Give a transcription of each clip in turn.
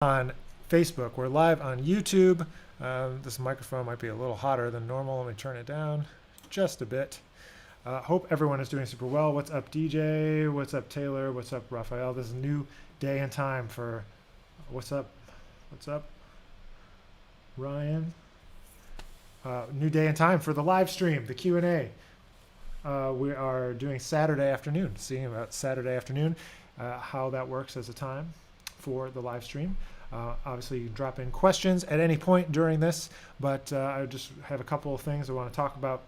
on Facebook. We're live on YouTube. This microphone might be a little hotter than normal. Let me turn it down just a bit. Hope everyone is doing super well. What's up, DJ? What's up, Taylor? What's up, Raphael? This is a new day and time for... What's up? What's up, Ryan? New day and time for the live stream, the Q&A. We are doing Saturday afternoon, seeing about Saturday afternoon, how that works as a time for the live stream. Obviously, you can drop in questions at any point during this, but I just have a couple of things I want to talk about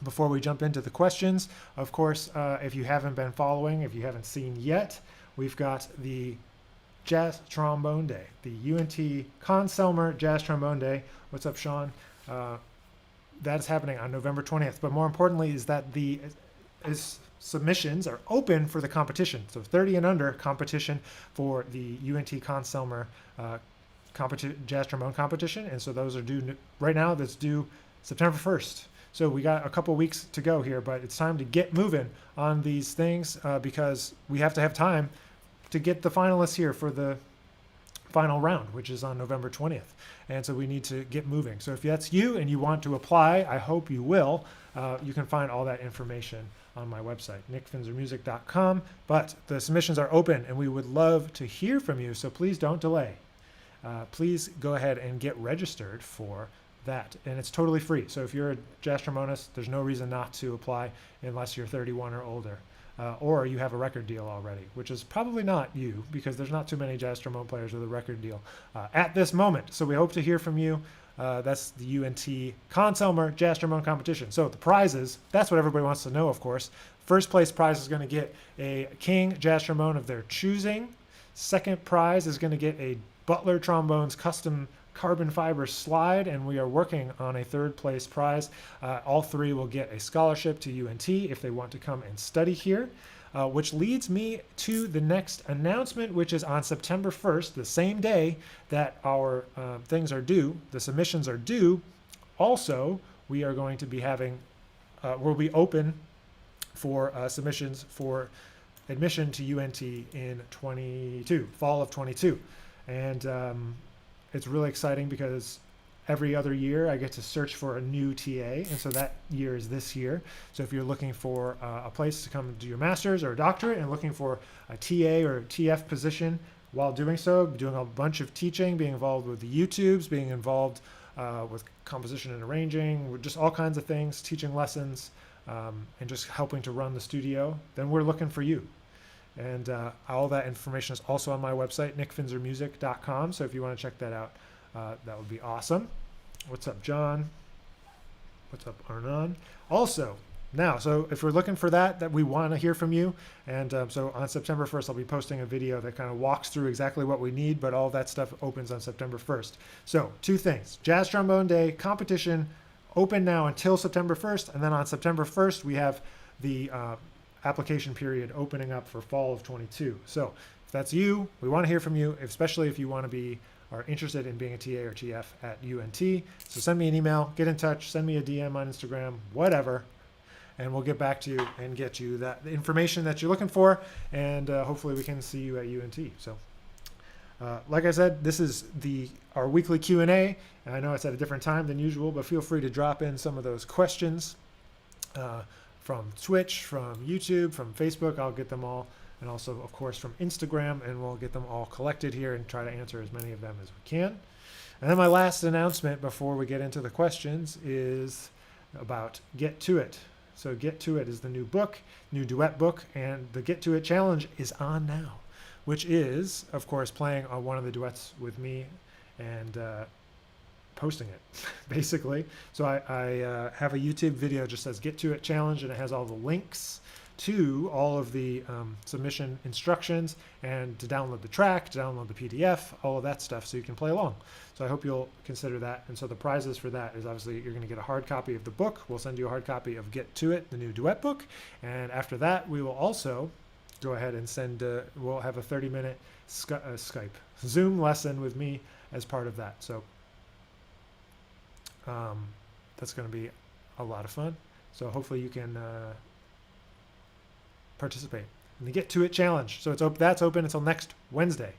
before we jump into the questions. Of course, if you haven't been following, if you haven't seen yet, we've got the Jazz Trombone Day, the UNT Conn-Selmer Jazz Trombone Day. What's up, Sean? That is happening on November 20th. But more importantly is that the submissions are open for the competition. So 30 and under competition for the UNT Conn-Selmer Jazz Trombone Competition. And so those are due right now. That's due September 1st. So we got a couple weeks to go here, but it's time to get moving on these things because we have to have time to get the finalists here for the final round, which is on November 20th. And so we need to get moving. So if that's you and you want to apply, I hope you will. You can find all that information on my website, nickfinzermusic.com. But the submissions are open and we would love to hear from you. So please don't delay. Please go ahead and get registered for that. And it's totally free. So if you're a jazz trombonist, there's no reason not to apply unless you're 31 or older. Or you have a record deal already, which is probably not you because there's not too many jazz trombone players with a record deal at this moment. So we hope to hear from you. That's the UNT Conn-Selmer Jazz Trombone Competition. So the prizes, that's what everybody wants to know, of course. First place prize is going to get a King Jazz Trombone of their choosing. Second prize is going to get a Butler Trombones custom carbon fiber slide, and we are working on a third place prize. All three will get a scholarship to UNT if they want to come and study here, which leads me to the next announcement, which is on September 1st, the same day that our things are due, the submissions are due. Also, we are going to be having, we'll be open for submissions for admission to UNT in fall of 22. And it's really exciting because every other year I get to search for a new TA, and so that year is this year. So if you're looking for a place to come do your master's or a doctorate and looking for a TA or TF position while doing so, doing a bunch of teaching, being involved with the YouTubes, being involved with composition and arranging, just all kinds of things, teaching lessons, and just helping to run the studio, then we're looking for you. And all that information is also on my website, nickfinzermusic.com. So if you want to check that out, that would be awesome. What's up, John? What's up, Arnon? Also, now, so if we're looking for that we want to hear from you. And so on September 1st, I'll be posting a video that kind of walks through exactly what we need, but all that stuff opens on September 1st. So 2 things. Jazz Trombone Day competition open now until September 1st. And then on September 1st, we have the application period opening up for fall of 22. So if that's you, we want to hear from you, especially if you want to be or interested in being a TA or TF at UNT. So send me an email, get in touch, send me a DM on Instagram, whatever, and we'll get back to you and get you that the information that you're looking for, and hopefully we can see you at UNT. So like I said, this is our weekly Q&A, and I know it's at a different time than usual, but feel free to drop in some of those questions from Twitch, from YouTube, from Facebook. I'll get them all. And also, of course, from Instagram. And we'll get them all collected here and try to answer as many of them as we can. And then my last announcement before we get into the questions is about Get To It. So Get To It is the new book, new duet book. And the Get To It challenge is on now, which is, of course, playing on one of the duets with me and posting it basically. So I have a YouTube video just says Get To It challenge, and it has all the links to all of the submission instructions and to download the track, to download the PDF, all of that stuff so you can play along. So I hope you'll consider that. And so the prizes for that is obviously you're going to get a hard copy of the book. We'll send you a hard copy of Get To It, the new duet book. And after that, we will also go ahead and send, we'll have a 30-minute Skype Zoom lesson with me as part of that. So that's going to be a lot of fun. So hopefully you can participate in the Get To It challenge. So that's open until next Wednesday.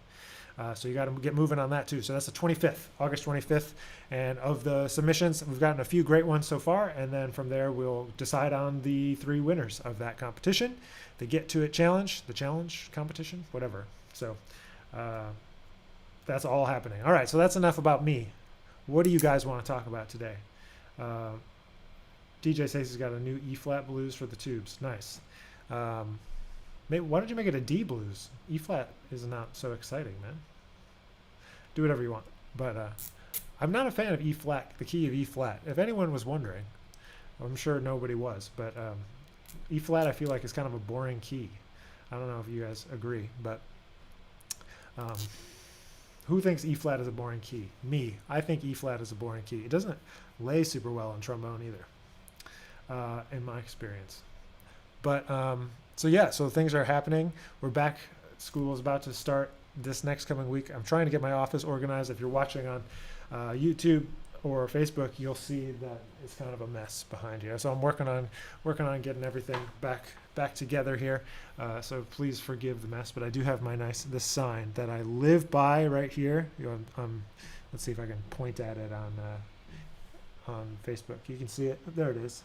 So you got to get moving on that too. So that's the 25th, August 25th. And of the submissions, we've gotten a few great ones so far. And then from there, we'll decide on the 3 winners of that competition. The Get To It Challenge, the challenge competition, whatever. So that's all happening. All right, so that's enough about me. What do you guys want to talk about today? DJ says he's got a new E-flat blues for the tubes. Nice. Why don't you make it a D blues? E-flat is not so exciting, man. Do whatever you want. But I'm not a fan of E-flat, the key of E-flat. If anyone was wondering, I'm sure nobody was. But E-flat, I feel like, is kind of a boring key. I don't know if you guys agree, but who thinks E-flat is a boring key? Me. I think E-flat is a boring key. It doesn't lay super well on trombone either, in my experience. But so yeah, so things are happening. We're back. School is about to start this next coming week. I'm trying to get my office organized. If you're watching on YouTube or Facebook, you'll see that it's kind of a mess behind here. So I'm working on getting everything back together here. So please forgive the mess. But I do have this sign that I live by right here. Let's see if I can point at it on Facebook. You can see it. There it is.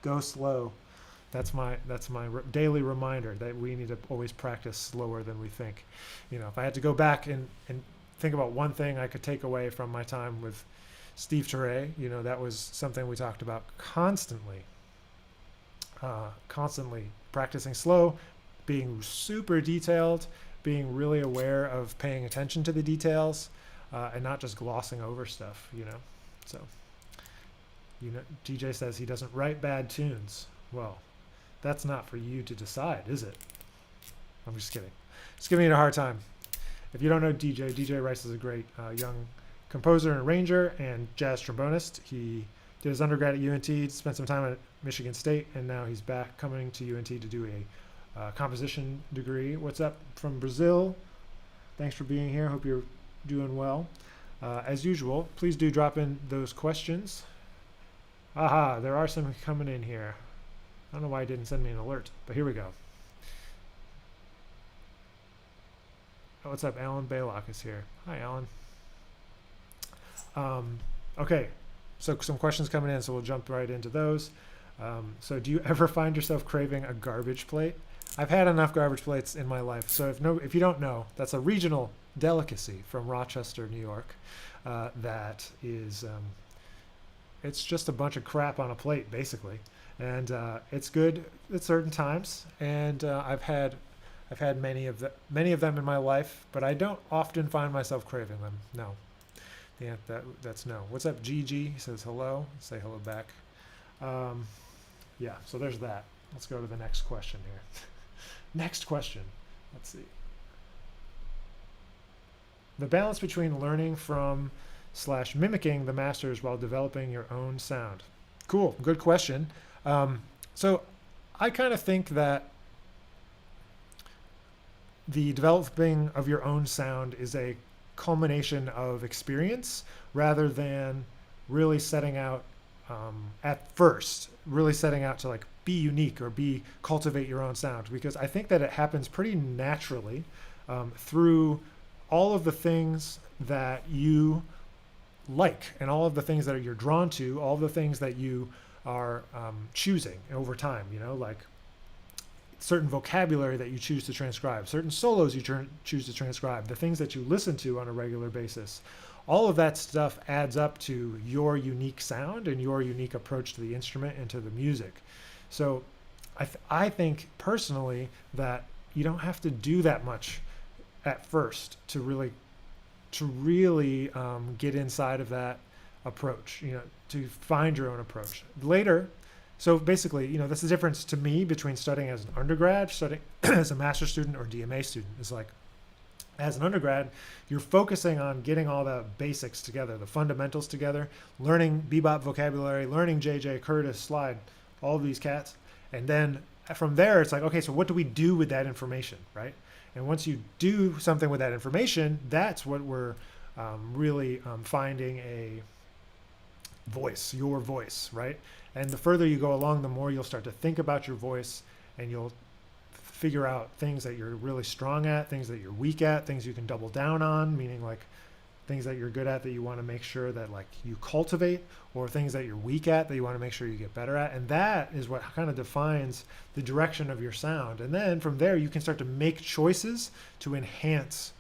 Go slow. That's my daily reminder that we need to always practice slower than we think. If I had to go back and think about one thing I could take away from my time with Steve Teray, that was something we talked about constantly practicing slow, being super detailed, being really aware of paying attention to the details, and not just glossing over stuff, So, DJ says he doesn't write bad tunes. Well, that's not for you to decide, is it? I'm just kidding. Just giving you a hard time. If you don't know DJ Rice is a great young composer and arranger and jazz trombonist. He did his undergrad at UNT, spent some time at Michigan State, and now he's back coming to UNT to do a composition degree. What's up from Brazil? Thanks for being here. Hope you're doing well. As usual, please do drop in those questions. Aha, there are some coming in here. I don't know why it didn't send me an alert, but here we go. Oh, what's up? Alan Baylock is here. Hi, Alan. Okay, so some questions coming in, so we'll jump right into those. So do you ever find yourself craving a garbage plate? I've had enough garbage plates in my life. So if you don't know, that's a regional delicacy from Rochester, New York. That is, it's just a bunch of crap on a plate, basically. And it's good at certain times, and I've had many of them in my life, but I don't often find myself craving them. No, yeah, that's no. What's up, Gigi? He says hello. Say hello back. Yeah, so there's that. Let's go to the next question here. Next question. Let's see. The balance between learning from / mimicking the masters while developing your own sound. Cool. Good question. So I kind of think that the developing of your own sound is a culmination of experience rather than really setting out at first, really setting out to like be unique or cultivate your own sound, because I think that it happens pretty naturally through all of the things that you like and all of the things that you're drawn to, all of the things that you are choosing over time, like certain vocabulary that you choose to transcribe, certain solos you choose to transcribe, the things that you listen to on a regular basis. All of that stuff adds up to your unique sound and your unique approach to the instrument and to the music. So I think personally that you don't have to do that much at first to really get inside of that approach, to find your own approach. Later, so basically, that's the difference to me between studying as an undergrad, studying as a master's student, or DMA student. Is like, as an undergrad, you're focusing on getting all the basics together, the fundamentals together, learning bebop vocabulary, learning JJ, Curtis, slide, all of these cats. And then from there, it's like, okay, so what do we do with that information, right? And once you do something with that information, that's what we're really finding a voice, your voice, right? And the further you go along, the more you'll start to think about your voice, and you'll figure out things that you're really strong at, things that you're weak at, things you can double down on, meaning like things that you're good at that you want to make sure that like you cultivate, or things that you're weak at that you want to make sure you get better at. And that is what kind of defines the direction of your sound. And then from there, you can start to make choices to enhance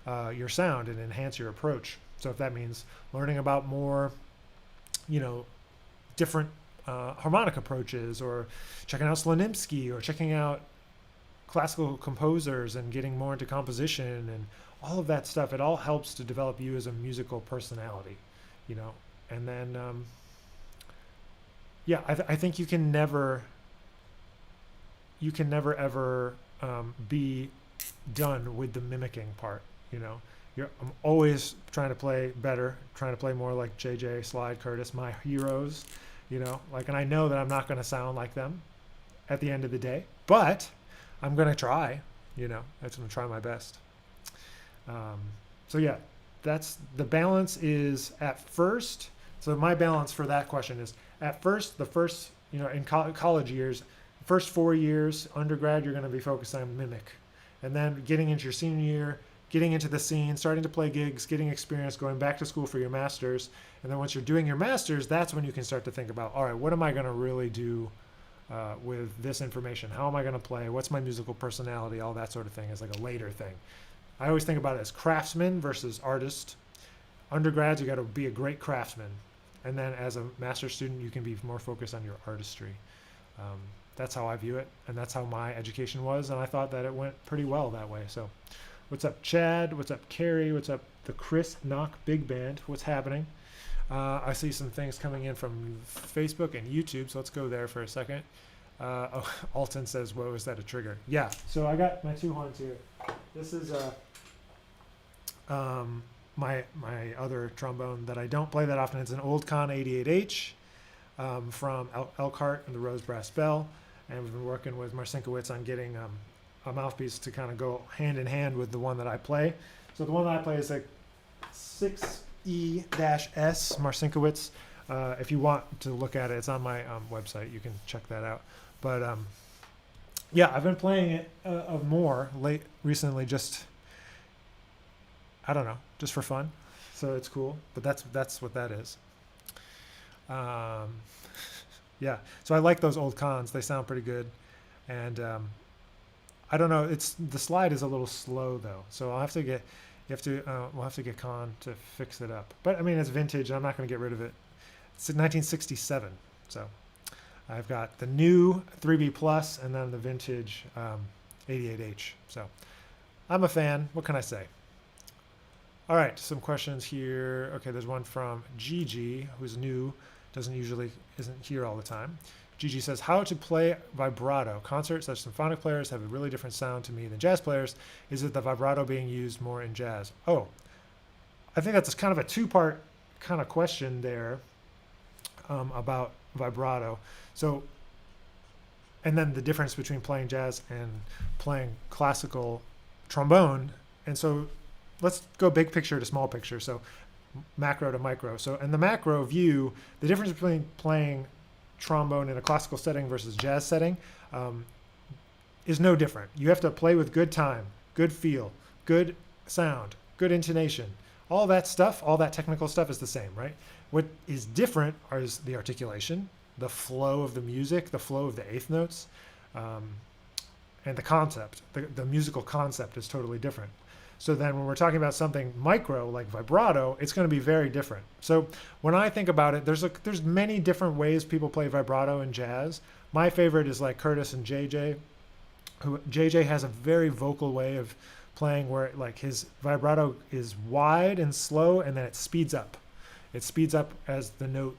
your sound and enhance your approach. So if that means learning about more, different harmonic approaches, or checking out Slonimsky, or checking out classical composers and getting more into composition and all of that stuff, it all helps to develop you as a musical personality, and then I think you can never ever be done with the mimicking part. I'm always trying to play better, trying to play more like JJ, Slide, Curtis, my heroes, and I know that I'm not going to sound like them at the end of the day, but I'm going to try, I'm going to try my best. That's the balance is at first. So my balance for that question is at first, the first, in college years, first 4 years, undergrad, you're going to be focused on mimic. And then getting into your senior year, getting into the scene, starting to play gigs, getting experience, going back to school for your master's. And then once you're doing your master's, that's when you can start to think about, all right, what am I going to really do with this information? How am I going to play? What's my musical personality? All that sort of thing is like a later thing. I always think about it as craftsman versus artist. Undergrads, you got to be a great craftsman. And then as a master's student, you can be more focused on your artistry. That's how I view it. And that's how my education was. And I thought that it went pretty well that way. So what's up, Chad? What's up, Carrie? What's up, the Chris Knock Big Band? What's happening? I see some things coming in from Facebook and YouTube. So let's go there for a second. Alton says, "What was that, a trigger?" Yeah. So I got my two horns here. This is my other trombone that I don't play that often. It's an old Con 88H from Elkhart and the Rose Brass Bell, and we've been working with Marcinkowitz on getting a mouthpiece to kind of go hand in hand with the one that I play. So the one that I play is a 6E-S Marcinkowitz. If you want to look at it, it's on my website. You can check that out. But I've been playing it more recently, just I don't know, just for fun. So it's cool. But that's what that is. So I like those old Cons. They sound pretty good. And I don't know. The slide is a little slow though. So we'll have to get Con to fix it up. But I mean, it's vintage. I'm not going to get rid of it. It's 1967. So I've got the new 3B Plus and then the vintage 88H. So I'm a fan. What can I say? All right, some questions here. Okay, there's one from Gigi, who's new, isn't here all the time. Gigi says, how to play vibrato. Symphonic players have a really different sound to me than jazz players. Is it the vibrato being used more in jazz? Oh, I think that's kind of a two-part kind of question there about vibrato. So, and then the difference between playing jazz and playing classical trombone. And so let's go big picture to small picture. So macro to micro. So in the macro view, the difference between playing trombone in a classical setting versus jazz setting is no different. You have to play with good time, good feel, good sound, good intonation. All that stuff, all that technical stuff is the same, right? What is different is the articulation, the flow of the music, the flow of the eighth notes, and the concept. The musical concept is totally different. So then when we're talking about something micro like vibrato, it's going to be very different. So when I think about it, there's many different ways people play vibrato in jazz. My favorite is like Curtis and JJ. JJ has a very vocal way of playing where like his vibrato is wide and slow and then it speeds up. It speeds up as the note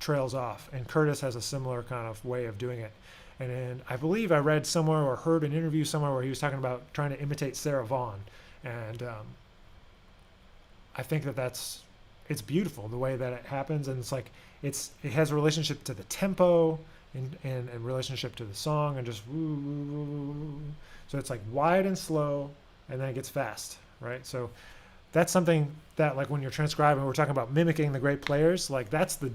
trails off. And Curtis has a similar kind of way of doing it. And I believe I read somewhere or heard an interview somewhere where he was talking about trying to imitate Sarah Vaughan. And I think it's beautiful the way that it happens, and it's like it has a relationship to the tempo and relationship to the song, and just woo, woo, woo, woo. So it's like wide and slow, and then it gets fast, right? So that's something that like when you're transcribing, we're talking about mimicking the great players, like that's the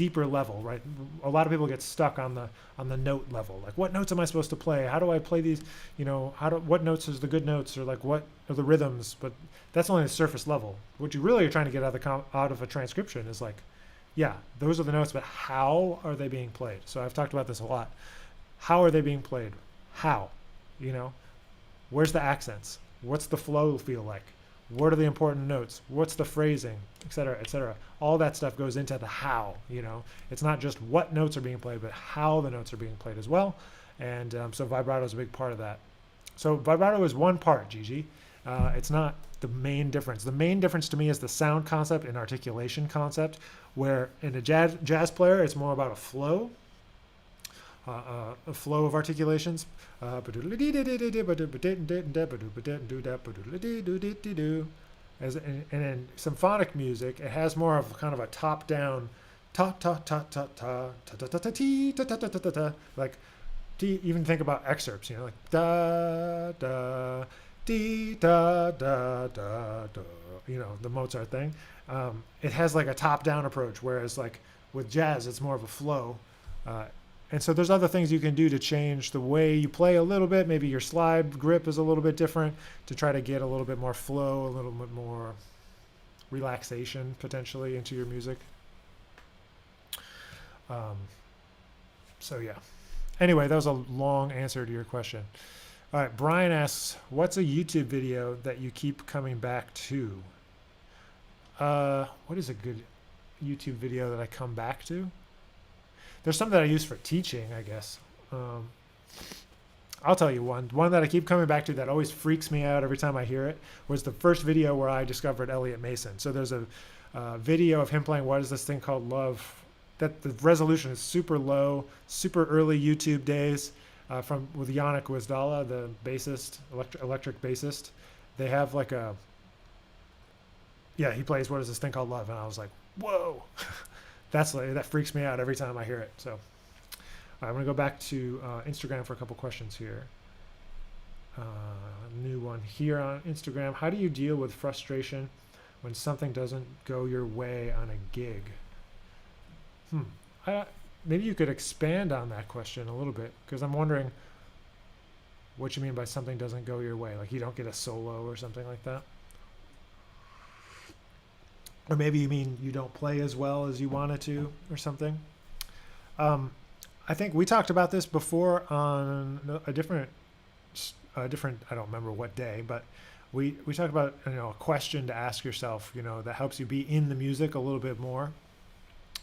deeper level, right? A lot of people get stuck on the note level. Like, what notes am I supposed to play? How do I play these? What notes is the good notes, or like what are the rhythms? But that's only the surface level. What you really are trying to get out of a transcription is like, yeah, those are the notes, but how are they being played? So I've talked about this a lot. How are they being played? How? Where's the accents? What's the flow feel like? What are the important notes? What's the phrasing, et cetera, et cetera? All that stuff goes into the how. It's not just what notes are being played, but how the notes are being played as well. And so vibrato is a big part of that. So vibrato is one part, Gigi. It's not the main difference. The main difference to me is the sound concept and articulation concept, where in a jazz player, it's more about a flow of articulations. And in symphonic music, it has more of kind of a top-down, ta ta ta ta ta ta ta ta ta ta ta ta ta ta. Like, even think about excerpts, like da da dee da da da da. The Mozart thing. It has like a top-down approach, whereas like with jazz, it's more of a flow. And so there's other things you can do to change the way you play a little bit. Maybe your slide grip is a little bit different to try to get a little bit more flow, a little bit more relaxation potentially into your music. So yeah. Anyway, that was a long answer to your question. All right, Brian asks, what's a YouTube video that you keep coming back to? What is a good YouTube video that I come back to? There's some that I use for teaching, I guess. I'll tell you one. One that I keep coming back to that always freaks me out every time I hear it was the first video where I discovered Elliot Mason. So there's a video of him playing What Is This Thing Called Love? That the resolution is super low, super early YouTube days with Yannick Wisdala, the bassist, electric bassist. They have like he plays What Is This Thing Called Love? And I was like, whoa. That freaks me out every time I hear it. So I'm going to go back to Instagram for a couple questions here. New one here on Instagram. How do you deal with frustration when something doesn't go your way on a gig? Maybe you could expand on that question a little bit, because I'm wondering what you mean by something doesn't go your way. Like you don't get a solo or something like that? Or maybe you mean you don't play as well as you wanted to or something. I think we talked about this before on a different, I don't remember what day, but we talked about a question to ask yourself, that helps you be in the music a little bit more.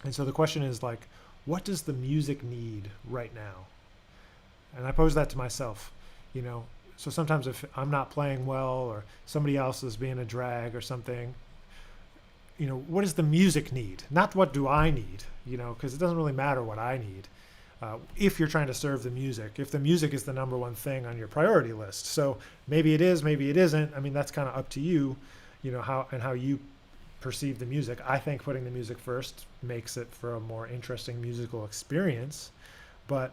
And so the question is like, what does the music need right now? And I pose that to myself, So sometimes if I'm not playing well or somebody else is being a drag or something, what does the music need? Not what do I need, because it doesn't really matter what I need if you're trying to serve the music, if the music is the number one thing on your priority list. So maybe it is, maybe it isn't. I mean, that's kind of up to you, how you perceive the music. I think putting the music first makes it for a more interesting musical experience. But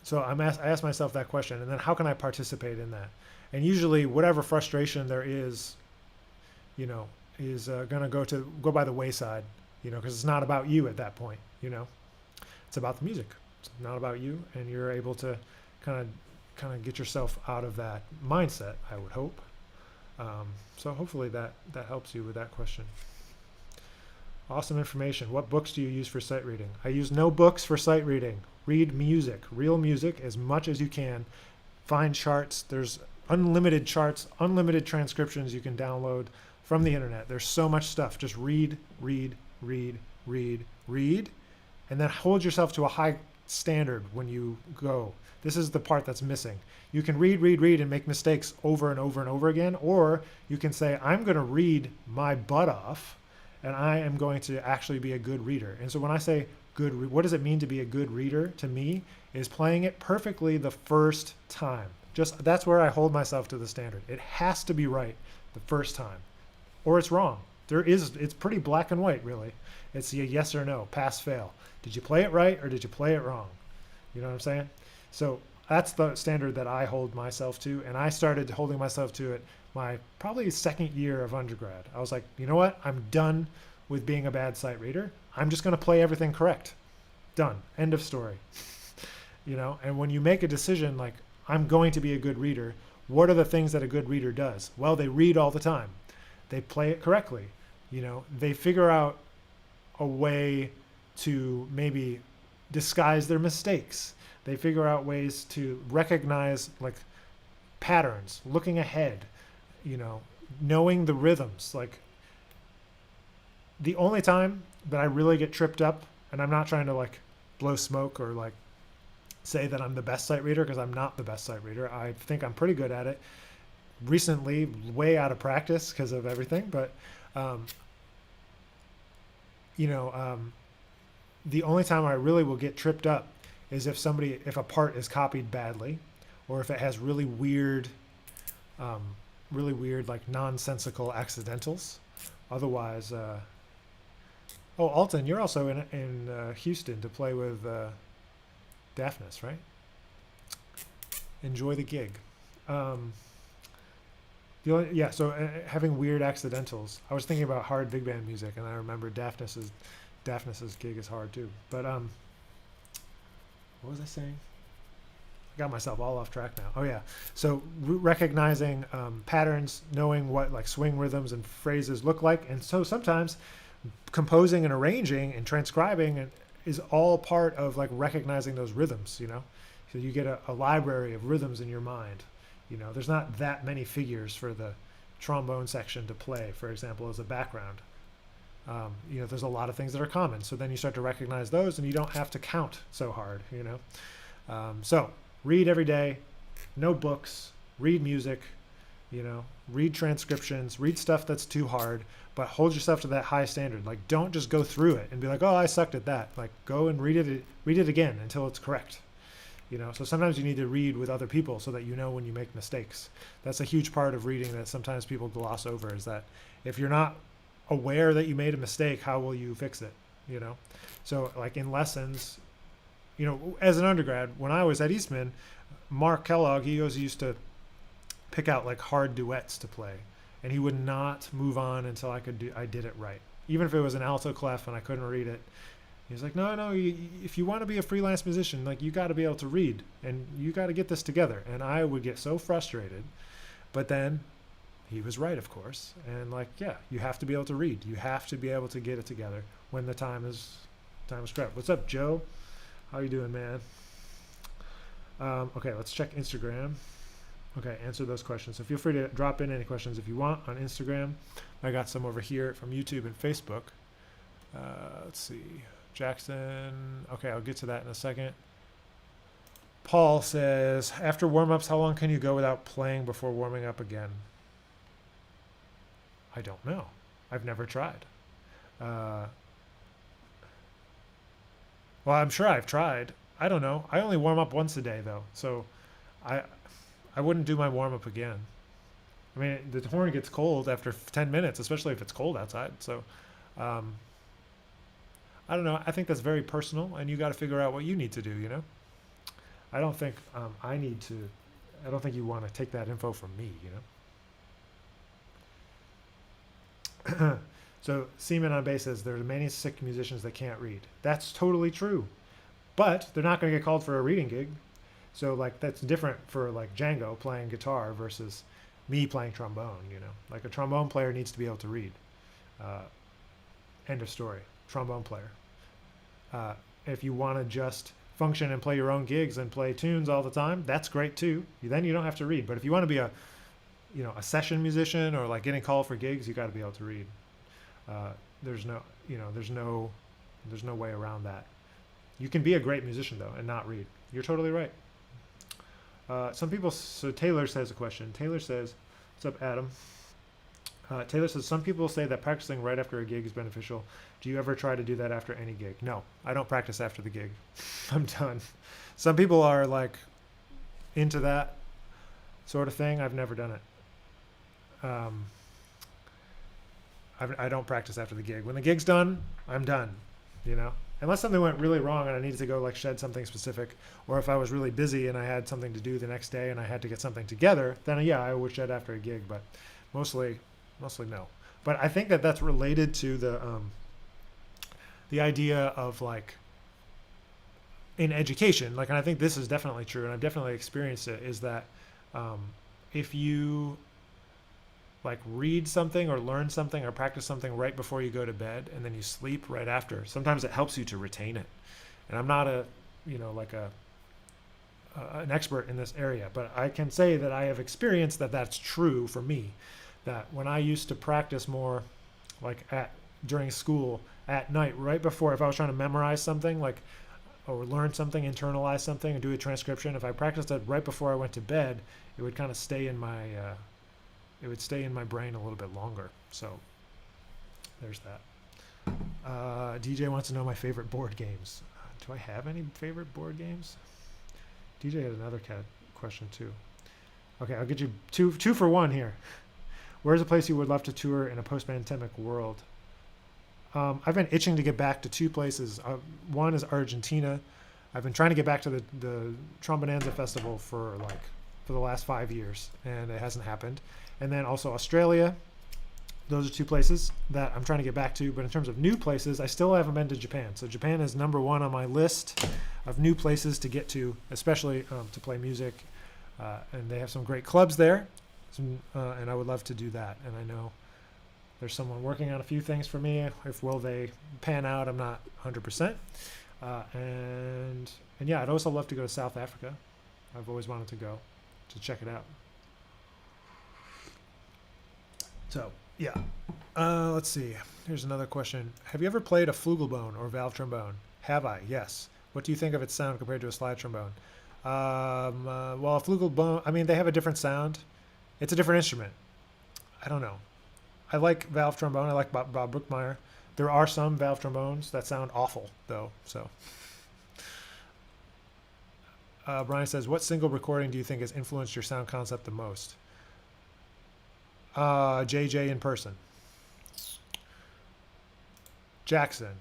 so I ask myself that question, and then how can I participate in that? And usually whatever frustration there is going to go by the wayside, because it's not about you at that point, it's about the music. It's not about you, and you're able to kind of get yourself out of that mindset, I would hope. So hopefully that helps you with that question. Awesome information. What books do you use for sight reading? I use no books for sight reading. Read music, real music, as much as you can. Find charts. There's unlimited charts, unlimited transcriptions you can download from the internet. There's so much stuff. Just read, read, read, read, read, and then hold yourself to a high standard when you go. This is the part that's missing. You can read, read, read and make mistakes over and over and over again, or you can say, I'm going to read my butt off and I am going to actually be a good reader. And so when I say good, what does it mean to be a good reader? To me, is playing it perfectly the first time. That's where I hold myself to the standard. It has to be right the first time, or it's wrong. It's pretty black and white, really. It's a yes or no, pass, fail. Did you play it right or did you play it wrong? You know what I'm saying? So that's the standard that I hold myself to, and I started holding myself to it my probably second year of undergrad. I was like, you know what? I'm done with being a bad sight reader. I'm just going to play everything correct. Done. End of story. And when you make a decision like, I'm going to be a good reader, what are the things that a good reader does? Well, they read all the time. They play it correctly. They figure out a way to maybe disguise their mistakes. They figure out ways to recognize like patterns, looking ahead, knowing the rhythms. Like, the only time that I really get tripped up, and I'm not trying to like blow smoke or like say that I'm the best sight reader, because I'm not the best sight reader. I think I'm pretty good at it. Recently, way out of practice because of everything, but the only time I really will get tripped up is if a part is copied badly, or if it has really weird like nonsensical accidentals. Otherwise, Alton, you're also in Houston to play with Daphnis, right? Enjoy the gig. So having weird accidentals. I was thinking about hard big band music, and I remember Daphnis's gig is hard too. But what was I saying? I got myself all off track now. Oh yeah. So recognizing patterns, knowing what like swing rhythms and phrases look like, and so sometimes composing and arranging and transcribing is all part of like recognizing those rhythms. So you get a library of rhythms in your mind. There's not that many figures for the trombone section to play, for example, as a background. There's a lot of things that are common. So then you start to recognize those, and you don't have to count so hard. So read every day, no books, read music, read transcriptions, read stuff that's too hard, but hold yourself to that high standard. Like, don't just go through it and be like, oh, I sucked at that. Like, go and read it again until it's correct. So sometimes you need to read with other people so that when you make mistakes. That's a huge part of reading that sometimes people gloss over, is that if you're not aware that you made a mistake, how will you fix it? So like in lessons, as an undergrad, when I was at Eastman, Mark Kellogg, he always used to pick out like hard duets to play, and he would not move on until I did it right. Even if it was an alto clef and I couldn't read it, he's like, no, if you want to be a freelance musician, like, you got to be able to read, and you got to get this together. And I would get so frustrated, but then he was right, of course. And like, yeah, you have to be able to read. You have to be able to get it together when the time is correct. What's up, Joe? How you doing, man? Okay, let's check Instagram. Okay, answer those questions. So feel free to drop in any questions if you want on Instagram. I got some over here from YouTube and Facebook. Let's see. Jackson. Okay, I'll get to that in a second. Paul says, after warm-ups, how long can you go without playing before warming up again? I don't know. I've never tried. Well, I'm sure I've tried. I don't know. I only warm up once a day, though. So I wouldn't do my warm-up again. I mean, the horn gets cold after 10 minutes, especially if it's cold outside. So I don't know. I think that's very personal, and you got to figure out what you need to do, I don't think I don't think you want to take that info from me, So Seaman on bass says, there are many sick musicians that can't read. That's totally true. But they're not going to get called for a reading gig. So like, that's different for like Django playing guitar versus me playing trombone, Like, a trombone player needs to be able to read. End of story. Trombone player. If you want to just function and play your own gigs and play tunes all the time, that's great too. Then you don't have to read. But if you want to be a session musician or like getting called for gigs, you got to be able to read. There's no way around that. You can be a great musician though and not read. You're totally right. So Taylor says a question. Taylor says, what's up, Adam? Taylor says, some people say that practicing right after a gig is beneficial. Do you ever try to do that after any gig? No, I don't practice after the gig. I'm done. Some people are like into that sort of thing. I've never done it. I don't practice after the gig. When the gig's done, I'm done, Unless something went really wrong and I needed to go like shed something specific, or if I was really busy and I had something to do the next day and I had to get something together, then yeah, I would shed after a gig, but mostly no. But I think that that's related to the the idea of like in education, like, and I think this is definitely true, and I've definitely experienced it, is that if you like read something or learn something or practice something right before you go to bed and then you sleep right after, sometimes it helps you to retain it. And I'm not a, like an expert in this area, but I can say that I have experienced that that's true for me. That when I used to practice more, like during school at night, right before, if I was trying to memorize something, like, or learn something, internalize something, and do a transcription, if I practiced it right before I went to bed, it would kind of stay in my, it would stay in my brain a little bit longer. So there's that. DJ wants to know my favorite board games. Do I have any favorite board games? DJ had another question too. Okay, I'll get you two for one here. Where's a place you would love to tour in a post-pandemic world? I've been itching to get back to two places. One is Argentina. I've been trying to get back to the Trombonanza Festival for the last 5 years, and it hasn't happened. And then also Australia. Those are two places that I'm trying to get back to. But in terms of new places, I still haven't been to Japan. So Japan is number one on my list of new places to get to, especially to play music. And they have some great clubs there. And I would love to do that. And I know there's someone working on a few things for me. If will they pan out, I'm not 100%. And yeah, I'd also love to go to South Africa. I've always wanted to go to check it out. So yeah, let's see. Here's another question. Have you ever played a flugelbone or valve trombone? Have I? Yes. What do you think of its sound compared to a slide trombone? Well, a flugelbone, I mean, they have a different sound. It's a different instrument. I don't know. I like valve trombone. I like Bob Brookmeyer. There are some valve trombones that sound awful, though. So, Brian says, what single recording do you think has influenced your sound concept the most? JJ in person. Jackson,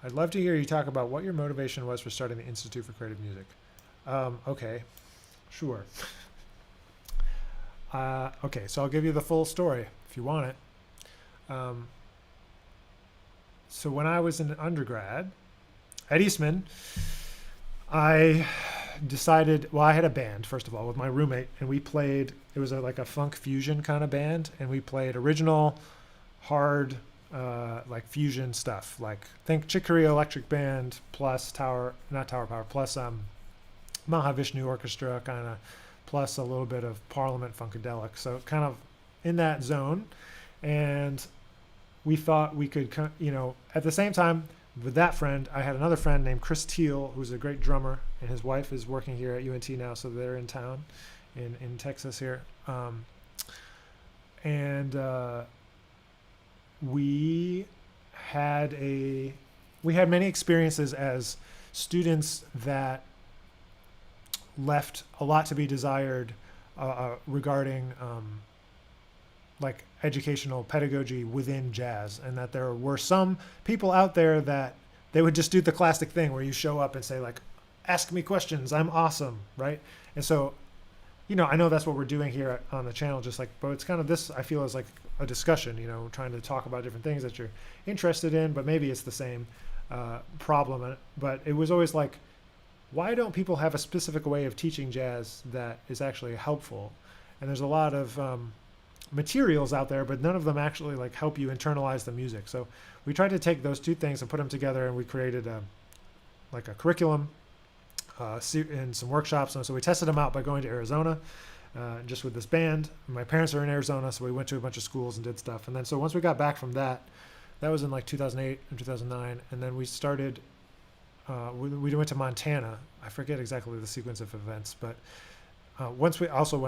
I'd love to hear you talk about what your motivation was for starting the Institute for Creative Music. Okay, sure. Okay, so I'll give you the full story if you want it. So when I was in undergrad at Eastman, I decided, well, I had a band, first of all, with my roommate, and we played, it was like a funk fusion kind of band, and we played original, hard, like fusion stuff, like think Chick Corea Electric Band plus Tower Power, plus Mahavishnu Orchestra kind of, plus a little bit of Parliament Funkadelic. So kind of in that zone. And we thought we could, at the same time with that friend, I had another friend named Chris Teal, who's a great drummer, and his wife is working here at UNT now. So they're in town in Texas here. We had many experiences as students that left a lot to be desired regarding like educational pedagogy within jazz, and that there were some people out there that they would just do the classic thing where you show up and say like, ask me questions, I'm awesome, right? And so, I know that's what we're doing here on the channel, just like, but it's kind of this, I feel, is like a discussion, trying to talk about different things that you're interested in, but maybe it's the same problem. But it was always like, why don't people have a specific way of teaching jazz that is actually helpful? And there's a lot of materials out there, but none of them actually like help you internalize the music. So we tried to take those two things and put them together, and we created a curriculum and some workshops. And so we tested them out by going to Arizona just with this band. My parents are in Arizona, so we went to a bunch of schools and did stuff. And then so once we got back from that was in like 2008 and 2009, and then we started we went to Montana. I forget exactly the sequence of events, but when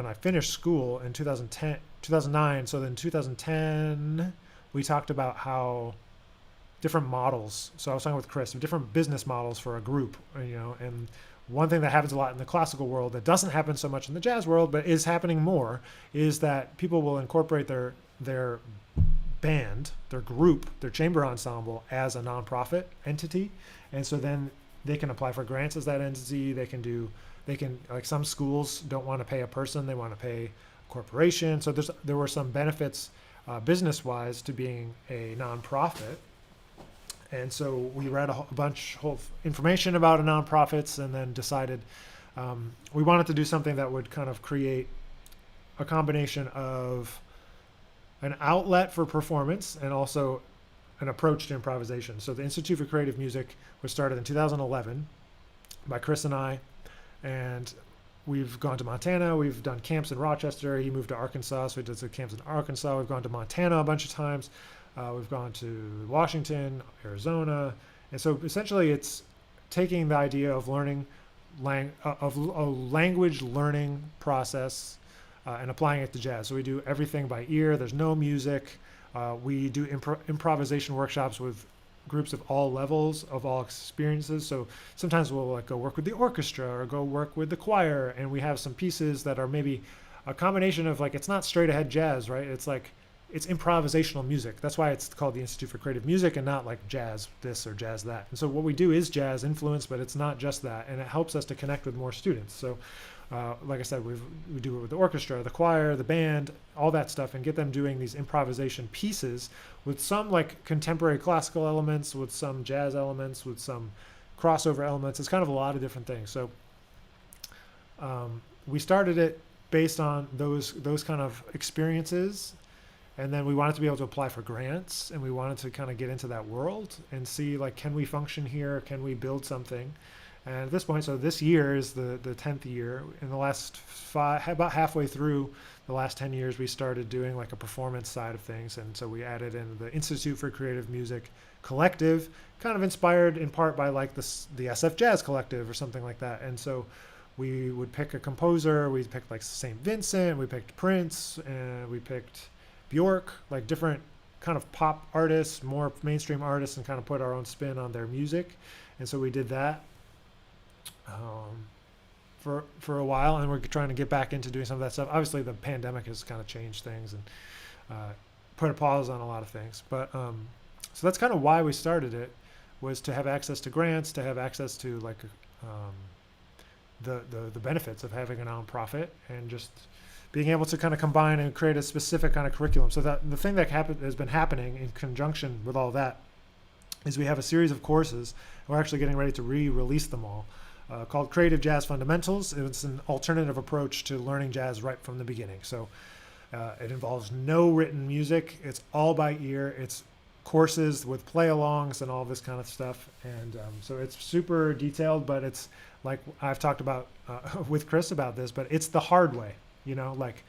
I finished school in 2009, so then 2010, we talked about how different models. So I was talking with Chris, different business models for a group, and one thing that happens a lot in the classical world that doesn't happen so much in the jazz world, but is happening more, is that people will incorporate their band, their group, their chamber ensemble as a nonprofit entity. And so then they can apply for grants as that entity. They can like, some schools don't want to pay a person, they want to pay a corporation. So there were some benefits business wise to being a nonprofit. And so we read a bunch of information about nonprofits, and then decided we wanted to do something that would kind of create a combination of an outlet for performance and also an approach to improvisation. So the Institute for Creative Music was started in 2011 by Chris and I, and we've gone to Montana. We've done camps in Rochester. He moved to Arkansas, so we did some camps in Arkansas. We've gone to Montana a bunch of times. We've gone to Washington, Arizona. And so essentially it's taking the idea of learning of a language learning process and applying it to jazz. So we do everything by ear. There's no music. We do improvisation workshops with groups of all levels, of all experiences. So sometimes we'll like go work with the orchestra or go work with the choir, and we have some pieces that are maybe a combination of like, it's not straight ahead jazz, right? It's like, it's improvisational music. That's why it's called the Institute for Creative Music and not like jazz this or jazz that. And so what we do is jazz influence, but it's not just that. And it helps us to connect with more students. So like I said, we do it with the orchestra, the choir, the band, all that stuff, and get them doing these improvisation pieces with some like contemporary classical elements, with some jazz elements, with some crossover elements. It's kind of a lot of different things. So we started it based on those kind of experiences. And then we wanted to be able to apply for grants, and we wanted to kind of get into that world and see like, can we function here? Can we build something? And at this point, so this year is the 10th year. In the last about halfway through the last 10 years, we started doing like a performance side of things. And so we added in the Institute for Creative Music Collective, kind of inspired in part by like the SF Jazz Collective or something like that. And so we would pick a composer. We picked like St. Vincent, we picked Prince, and we picked Bjork, like different kind of pop artists, more mainstream artists, and kind of put our own spin on their music. And so we did that for a while, and we're trying to get back into doing some of that stuff. Obviously, the pandemic has kind of changed things and put a pause on a lot of things. But so that's kind of why we started it, was to have access to grants, to have access to like the benefits of having a nonprofit, and just being able to kind of combine and create a specific kind of curriculum. So that the thing that has been happening in conjunction with all that is we have a series of courses. We're actually getting ready to re-release them all, called Creative Jazz Fundamentals. It's an alternative approach to learning jazz right from the beginning. So it involves no written music. It's all by ear. It's courses with play-alongs and all this kind of stuff. And so it's super detailed, but it's like I've talked about with Chris about this, but it's the hard way. You know, like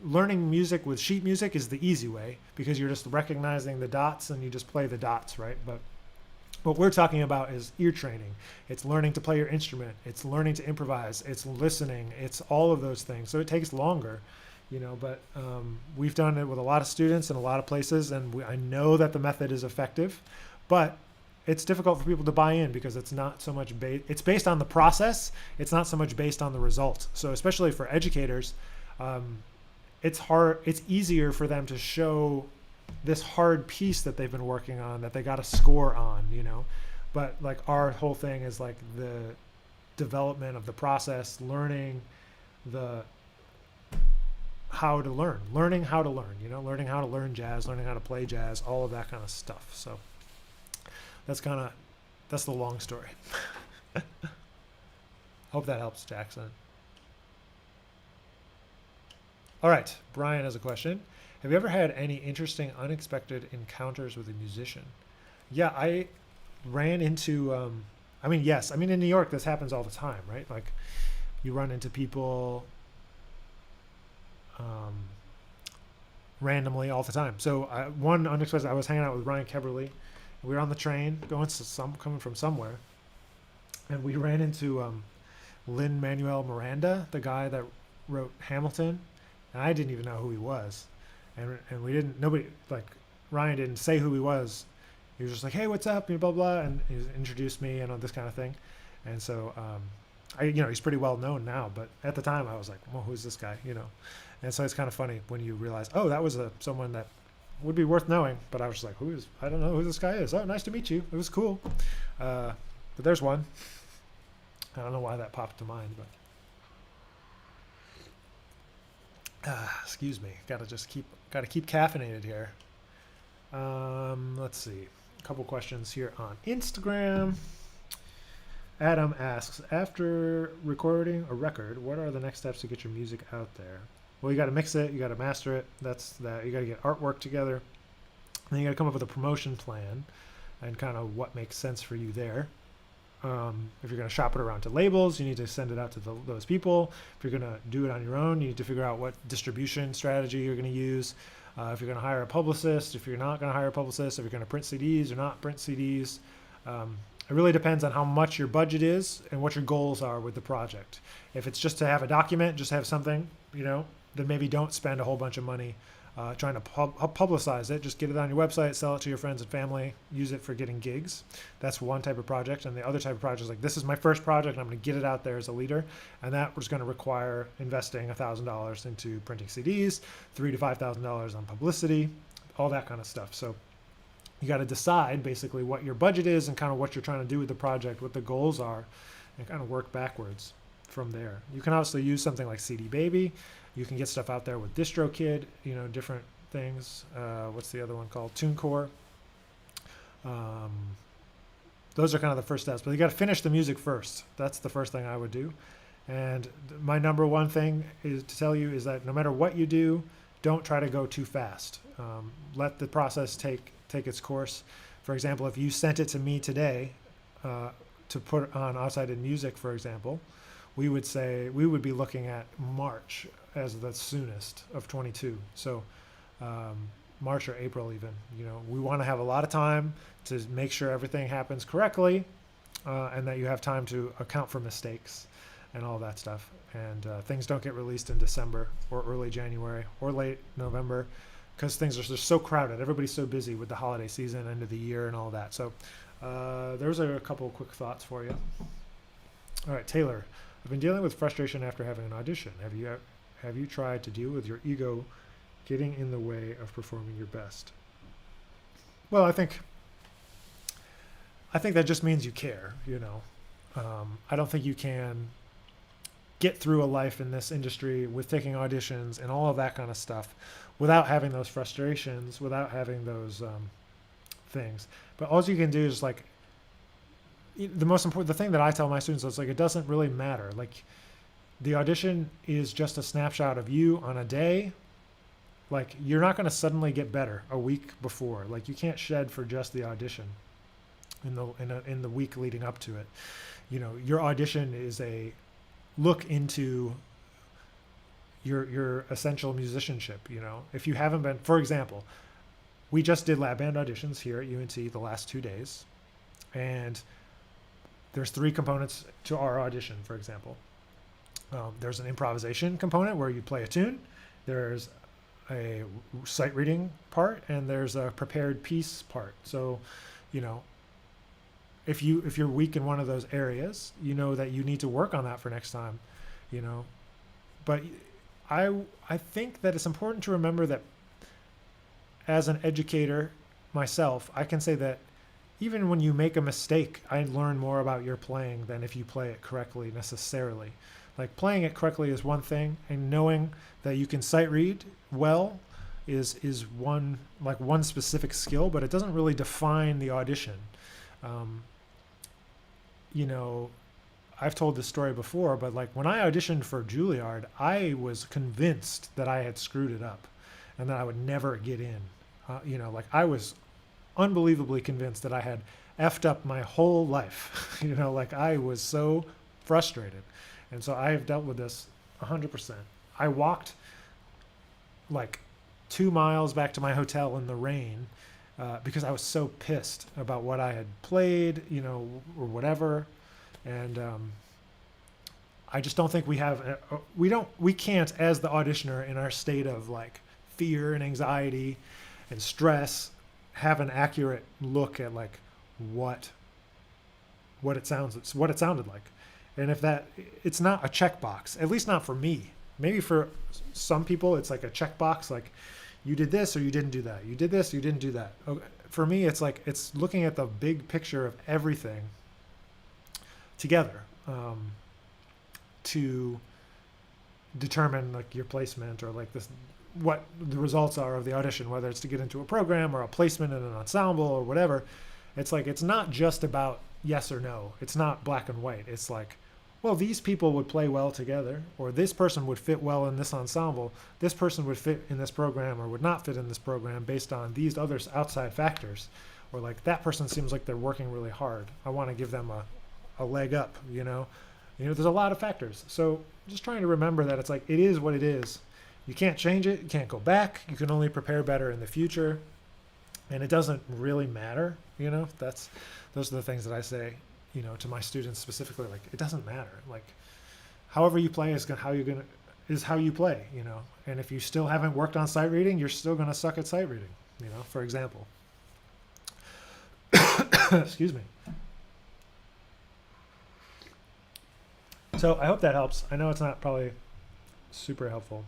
learning music with sheet music is the easy way because you're just recognizing the dots and you just play the dots, right? But what we're talking about is ear training. It's learning to play your instrument. It's learning to improvise. It's listening. It's all of those things. So it takes longer, you know, but we've done it with a lot of students in a lot of places, and I know that the method is effective, but it's difficult for people to buy in because it's not so much it's based on the process. It's not so much based on the result. So especially for educators, it's hard. It's easier for them to show this hard piece that they've been working on that they got a score on, you know. But like our whole thing is like the development of the process, learning how to learn, learning how to learn, you know, learning how to learn jazz, learning how to play jazz, all of that kind of stuff. So that's the long story. Hope that helps, Jackson. All right, Brian has a question. Have you ever had any interesting, unexpected encounters with a musician? Yeah, I ran into, yes. I mean, in New York, this happens all the time, right? Like, you run into people randomly all the time. So one unexpected, I was hanging out with Ryan Keberly. We were on the train coming from somewhere, and we ran into Lin-Manuel Miranda, the guy that wrote Hamilton, and I didn't even know who he was, and Ryan didn't say who he was. He was just like, "Hey, what's up?" and blah blah, and he introduced me and all this kind of thing, and so he's pretty well known now, but at the time I was like, "Well, who's this guy?" You know, and so it's kind of funny when you realize, oh, that was someone that would be worth knowing, but I was just like, I don't know who this guy is. Oh, nice to meet you. It was cool. But there's one. I don't know why that popped to mind, but excuse me. Gotta keep caffeinated here. Let's see. A couple questions here on Instagram. Adam asks, after recording a record, what are the next steps to get your music out there? Well, you got to mix it, you got to master it. That's that. You got to get artwork together. Then you got to come up with a promotion plan and kind of what makes sense for you there. If you're going to shop it around to labels, you need to send it out to those people. If you're going to do it on your own, you need to figure out what distribution strategy you're going to use. If you're going to hire a publicist, if you're not going to hire a publicist, if you're going to print CDs or not print CDs. It really depends on how much your budget is and what your goals are with the project. If it's just to have a document, just have something, then maybe don't spend a whole bunch of money trying to publicize it. Just get it on your website, sell it to your friends and family, use it for getting gigs. That's one type of project. And the other type of project is like, this is my first project, and I'm going to get it out there as a leader. And that was going to require investing $1,000 into printing CDs, $3,000 to $5,000 on publicity, all that kind of stuff. So you got to decide basically what your budget is and kind of what you're trying to do with the project, what the goals are, and kind of work backwards from there. You can obviously use something like CD Baby. You can get stuff out there with DistroKid, different things. What's the other one called? TuneCore. Those are kind of the first steps, but you got to finish the music first. That's the first thing I would do. And my number one thing is to tell you is that no matter what you do, don't try to go too fast. Let the process take its course. For example, if you sent it to me today to put on Outside in Music, for example, we would be looking at March as the soonest of 22. So March or April even. We want to have a lot of time to make sure everything happens correctly and that you have time to account for mistakes and all that stuff. And things don't get released in December or early January or late November because things are just so crowded. Everybody's so busy with the holiday season, end of the year, and all that. So there's a couple of quick thoughts for you. All right, Taylor, I've been dealing with frustration after having an audition. Have you tried to deal with your ego getting in the way of performing your best? Well, I think that just means you care. I don't think you can get through a life in this industry with taking auditions and all of that kind of stuff without having those frustrations, without having those things. But all you can do is the thing that I tell my students is it doesn't really matter. The audition is just a snapshot of you on a day. You're not going to suddenly get better a week before. You can't shed for just the audition in the week leading up to it. Your audition is a look into your essential musicianship. If you haven't been, for example, we just did lab band auditions here at UNT the last 2 days, and there's 3 components to our audition. For example, there's an improvisation component where you play a tune. There's a sight reading part, and there's a prepared piece part. So, if you're weak in one of those areas, that you need to work on that for next time, But I think that it's important to remember that as an educator myself, I can say that even when you make a mistake, I learn more about your playing than if you play it correctly necessarily. Playing it correctly is one thing, and knowing that you can sight read well is one specific skill, but it doesn't really define the audition. I've told this story before, but when I auditioned for Juilliard, I was convinced that I had screwed it up and that I would never get in. I was unbelievably convinced that I had effed up my whole life. I was so frustrated. And so I have dealt with this 100%. I walked 2 miles back to my hotel in the rain because I was so pissed about what I had played, or whatever. And I just don't think we can't, as the auditioner in our state of fear and anxiety and stress, have an accurate look at what it sounded like. And if it's not a checkbox, at least not for me. Maybe for some people it's a checkbox, you did this or you didn't do that. You did this, you didn't do that. For me, it's it's looking at the big picture of everything together to determine your placement or what the results are of the audition, whether it's to get into a program or a placement in an ensemble or whatever. It's like, it's not just about yes or no. It's not black and white. It's like, well, these people would play well together, or this person would fit well in this ensemble. This person would fit in this program or would not fit in this program based on these other outside factors. Or like, that person seems like they're working really hard. I want to give them a leg up, you know? There's a lot of factors. So just trying to remember that it's like, it is what it is. You can't change it. You can't go back. You can only prepare better in the future. And it doesn't really matter, those are the things that I say, to my students specifically. Like, it doesn't matter. Like, however you play is how you play, And if you still haven't worked on sight reading, you're still going to suck at sight reading, for example. Excuse me. So I hope that helps. I know it's not probably super helpful.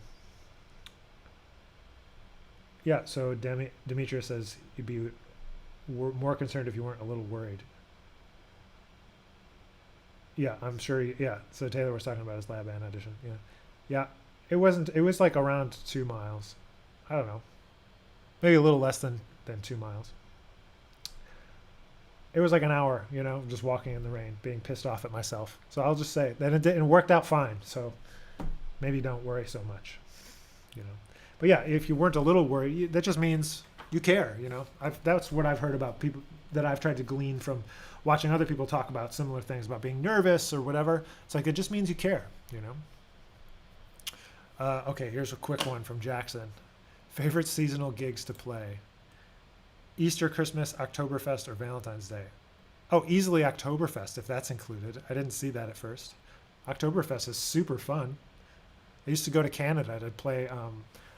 Yeah, so Demetrius says you'd be more concerned if you weren't a little worried. Yeah, I'm sure. Yeah, so Taylor was talking about his lab band audition. Yeah. It was like around 2 miles. I don't know. Maybe a little less than 2 miles. It was like an hour, just walking in the rain, being pissed off at myself. So I'll just say that it worked out fine. So maybe don't worry so much, But yeah, if you weren't a little worried, that just means you care, That's what I've heard about people that I've tried to glean from watching other people talk about similar things, about being nervous or whatever. It's like, it just means you care, Okay, here's a quick one from Jackson. Favorite seasonal gigs to play? Easter, Christmas, Oktoberfest, or Valentine's Day? Oh, easily Oktoberfest, if that's included. I didn't see that at first. Oktoberfest is super fun. I used to go to Canada to play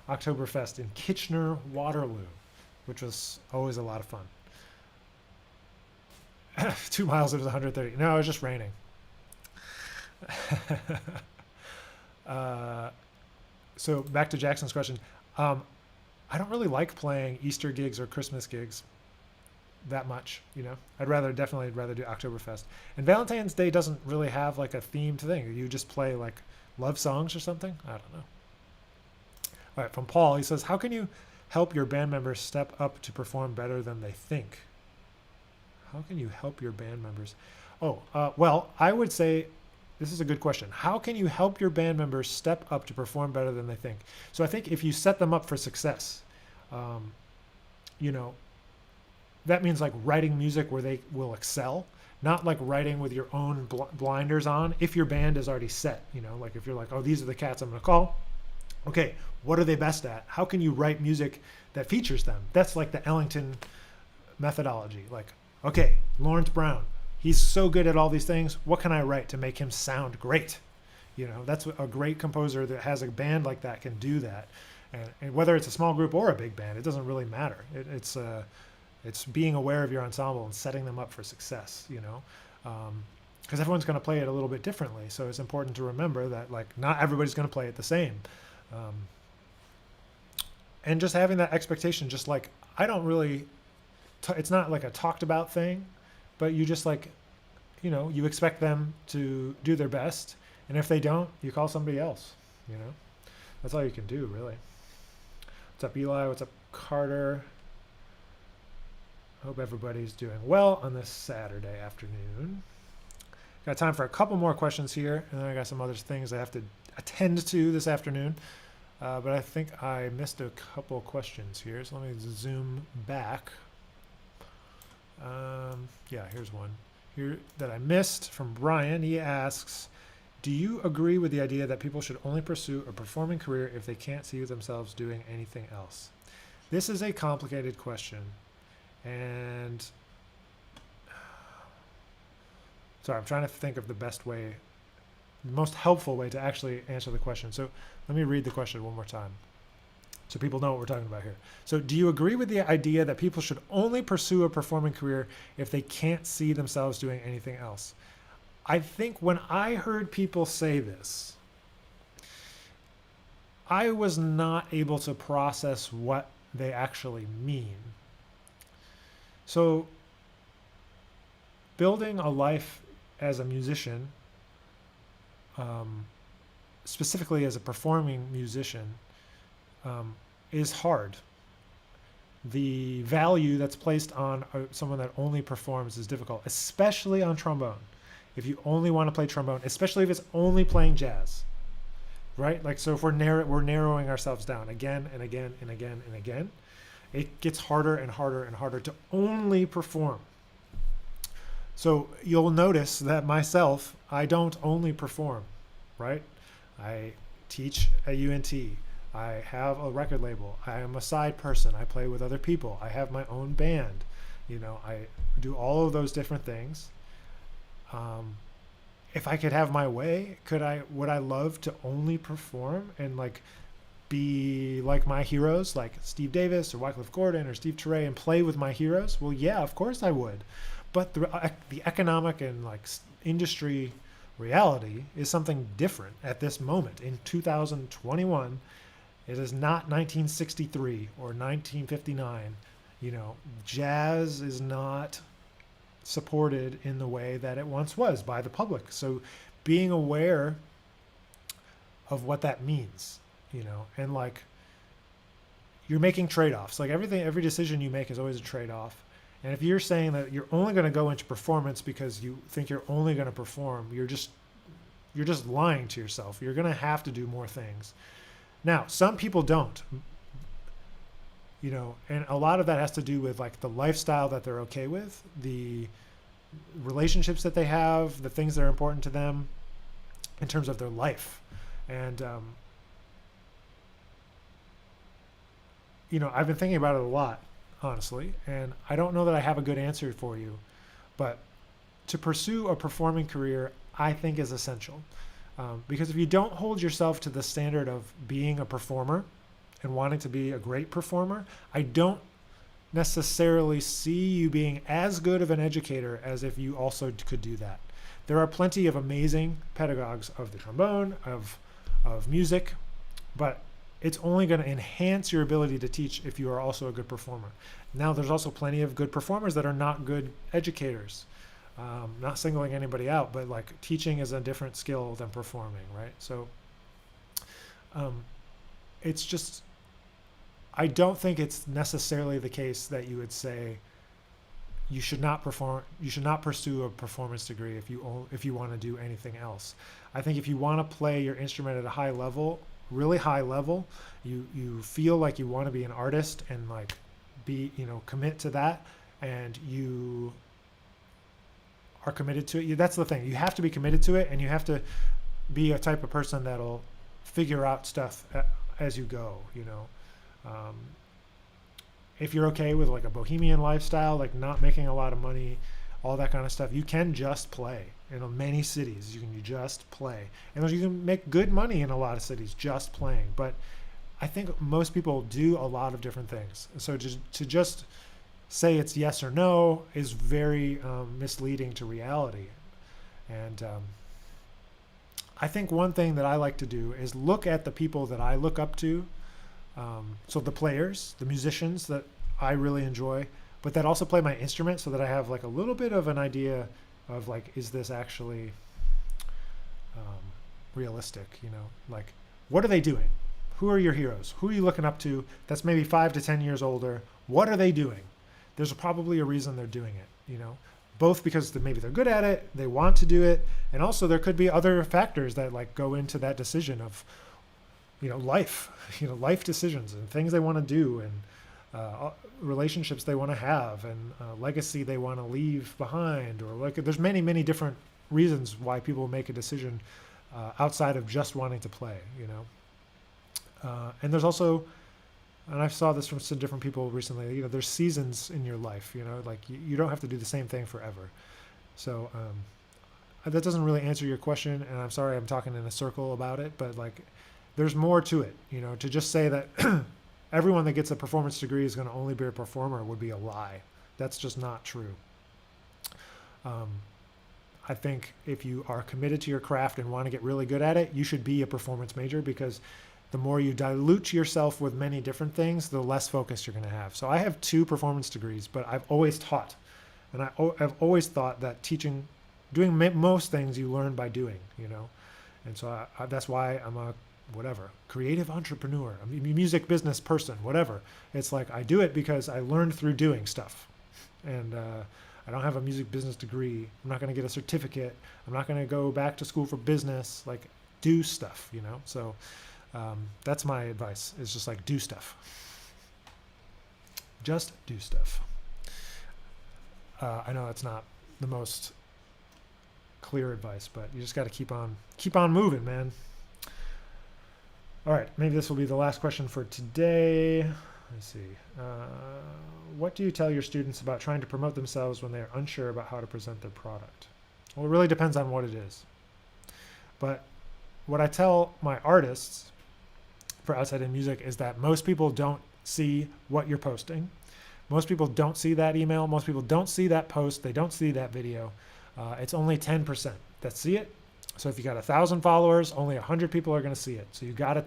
Oktoberfest in Kitchener, Waterloo, which was always a lot of fun. 2 miles, it was 130. No, it was just raining. So back to Jackson's question. I don't really like playing Easter gigs or Christmas gigs that much, I'd definitely rather do Oktoberfest. And Valentine's Day doesn't really have like a themed thing. You just play like love songs or something. I don't know. All right, from Paul, he says, how can you help your band members step up to perform better than they think? How can you help your band members? Well, I would say this is a good question. How can you help your band members step up to perform better than they think? So I think if you set them up for success, that means like writing music where they will excel, not like writing with your own blinders on. If your band is already set, like if you're like, oh, these are the cats I'm going to call. Okay, what are they best at? How can you write music that features them? That's like the Ellington methodology. Like, okay, Lawrence Brown, he's so good at all these things. What can I write to make him sound great? That's what a great composer that has a band like that can do that. And whether it's a small group or a big band, it doesn't really matter. It's being aware of your ensemble and setting them up for success, because everyone's going to play it a little bit differently. So it's important to remember that like not everybody's going to play it the same. And just having that expectation, just like, I don't really, it's not like a talked about thing, but you just like, you expect them to do their best. And if they don't, you call somebody else, that's all you can do really. What's up, Eli? What's up, Carter? Hope everybody's doing well on this Saturday afternoon. Got time for a couple more questions here, and then I got some other things I have to attend to this afternoon. But I think I missed a couple questions here, so let me zoom back. Yeah, here's one here that I missed from Brian. He asks, do you agree with the idea that people should only pursue a performing career if they can't see themselves doing anything else? This is a complicated question. And sorry, I'm trying to think of the best way, the most helpful way to actually answer the question. So let me read the question one more time so people know what we're talking about here. So do you agree with the idea that people should only pursue a performing career if they can't see themselves doing anything else? I think when I heard people say this, I was not able to process what they actually mean. So building a life as a musician, specifically as a performing musician, is hard. the value that's placed on someone that only performs is difficult, especially on trombone. If you only want to play trombone, especially if it's only playing jazz, right? Like, so if we're narrowing ourselves down again and again and again and again, it gets harder and harder and harder to only perform. So you'll notice that myself, I don't only perform, right? I teach at UNT. I have a record label. I am a side person. I play with other people. I have my own band. You know, I do all of those different things. If I could have my way, would I love to only perform and like be like my heroes, like Steve Davis or Wycliffe Gordon or Steve Turay, and play with my heroes? Well, yeah, of course I would. But the economic and like industry reality is something different at this moment. In 2021, it is not 1963 or 1959. You know, jazz is not supported in the way that it once was by the public. So being aware of what that means, you know, and like you're making trade-offs. Like every decision you make is always a trade-off. And if you're saying that you're only going to go into performance because you think you're only going to perform, you're just lying to yourself. You're going to have to do more things. Now, some people don't, you know, and a lot of that has to do with like the lifestyle that they're okay with, the relationships that they have, the things that are important to them in terms of their life. And, you know, I've been thinking about it a lot, honestly, and I don't know that I have a good answer for you, but to pursue a performing career, I think is essential. Because if you don't hold yourself to the standard of being a performer and wanting to be a great performer, I don't necessarily see you being as good of an educator as if you also could do that. There are plenty of amazing pedagogues of the trombone, of music, but it's only going to enhance your ability to teach if you are also a good performer. Now, there's also plenty of good performers that are not good educators. Not singling anybody out, but like teaching is a different skill than performing, right? So it's just, I don't think it's necessarily the case that you would say you should not pursue a performance degree if you want to do anything else. I think if you want to play your instrument at a high level, really high level, you feel like you want to be an artist and like be, you know, commit to that, and you are committed to it. That's the thing. You have to be committed to it, and you have to be a type of person that'll figure out stuff as you go, you know. If you're okay with like a bohemian lifestyle, like not making a lot of money, all that kind of stuff, you can just play. In many cities, you can just play. And you can make good money in a lot of cities just playing. But I think most people do a lot of different things. So to just say it's yes or no is very misleading to reality. And I think one thing that I like to do is look at the people that I look up to. So the players, the musicians that I really enjoy, but that also play my instrument, so that I have like a little bit of an idea of like, is this actually realistic? You know, like, what are they doing? Who are your heroes? Who are you looking up to that's maybe 5 to 10 years older? What are they doing? There's probably a reason they're doing it, you know, both because maybe they're good at it, they want to do it, and also there could be other factors that like go into that decision of, you know, life decisions and things they want to do, and relationships they want to have, and legacy they want to leave behind, or like there's many different reasons why people make a decision outside of just wanting to play, you know. And there's also, and I saw this from some different people recently, you know, there's seasons in your life, you know, like you don't have to do the same thing forever. So that doesn't really answer your question, and I'm sorry I'm talking in a circle about it, but like there's more to it, you know. To just say that everyone that gets a performance degree is going to only be a performer would be a lie. That's just not true. I think if you are committed to your craft and want to get really good at it, you should be a performance major, because the more you dilute yourself with many different things, the less focus you're going to have. So I have 2 performance degrees, but I've always taught. And I've always thought that doing most things you learn by doing, you know. And so that's why I'm a whatever, creative entrepreneur, a music business person, whatever. It's like I do it because I learned through doing stuff. And I don't have a music business degree. I'm not going to get a certificate. I'm not going to go back to school for business. Like, do stuff, you know? So that's my advice, is just like do stuff. Just do stuff. I know that's not the most clear advice, but you just got to keep on moving, man. All right, maybe this will be the last question for today. Let's see. What do you tell your students about trying to promote themselves when they are unsure about how to present their product? Well, it really depends on what it is. But what I tell my artists for Outside in Music is that most people don't see what you're posting. Most people don't see that email. Most people don't see that post. They don't see that video. It's only 10% that see it. So if you got 1,000 followers, only 100 people are going to see it. So you got to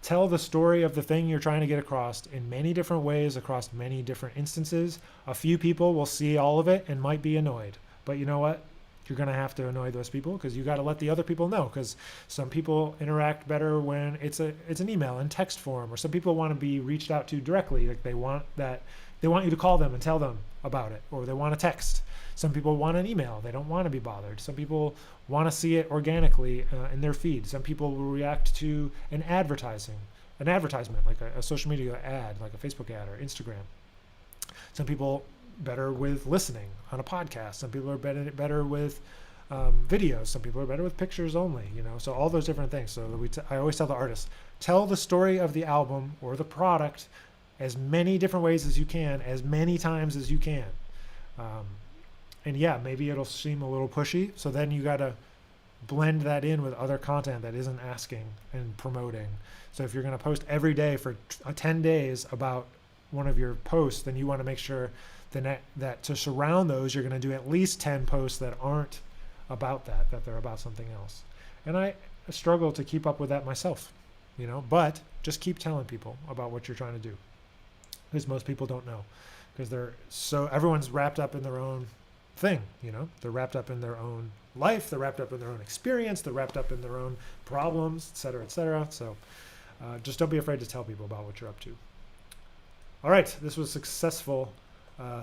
tell the story of the thing you're trying to get across in many different ways, across many different instances. A few people will see all of it and might be annoyed. But you know what? You're going to have to annoy those people, because you got to let the other people know, because some people interact better when it's an email in text form, or some people want to be reached out to directly. Like they want you to call them and tell them about it, or they want a text. Some people want an email. They don't want to be bothered. Some people want to see it organically in their feed. Some people will react to an advertisement, like a social media ad, like a Facebook ad or Instagram. Some people better with listening on a podcast. Some people are better with videos. Some people are better with pictures only, you know. So all those different things. So I always tell the artists, tell the story of the album or the product as many different ways as you can, as many times as you can. And yeah, maybe it'll seem a little pushy. So then you got to blend that in with other content that isn't asking and promoting. So if you're going to post every day for 10 days about one of your posts, then you want to make sure that to surround those, you're going to do at least 10 posts that aren't about that they're about something else. And I struggle to keep up with that myself, you know, but just keep telling people about what you're trying to do, because most people don't know, because everyone's wrapped up in their own thing, you know. They're wrapped up in their own life, they're wrapped up in their own experience, they're wrapped up in their own problems, etc., etc. So just don't be afraid to tell people about what you're up to. All right, this was successful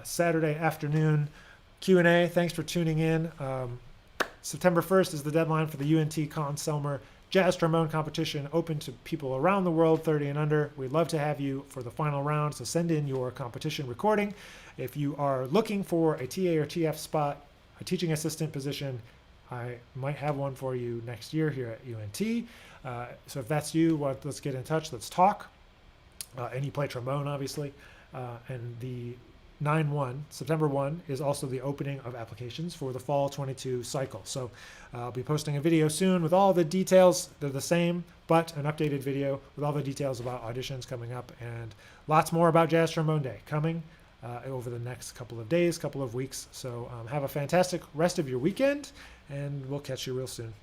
Saturday afternoon Q&A. Thanks for tuning in. September 1st is the deadline for the UNT Conn-Selmer Jazz Trombone Competition, open to people around the world, 30 and under. We'd love to have you for the final round, so send in your competition recording. If you are looking for a TA or TF spot, a teaching assistant position, I might have one for you next year here at UNT. So if that's you, let's get in touch. Let's talk. And you play trombone, obviously. And the September 1 is also the opening of applications for the fall 22 cycle. So I'll be posting a video soon with all the details. They're the same, but an updated video with all the details about auditions coming up, and lots more about Jazz Trombone Day coming over the next couple of days, couple of weeks. So have a fantastic rest of your weekend, and we'll catch you real soon.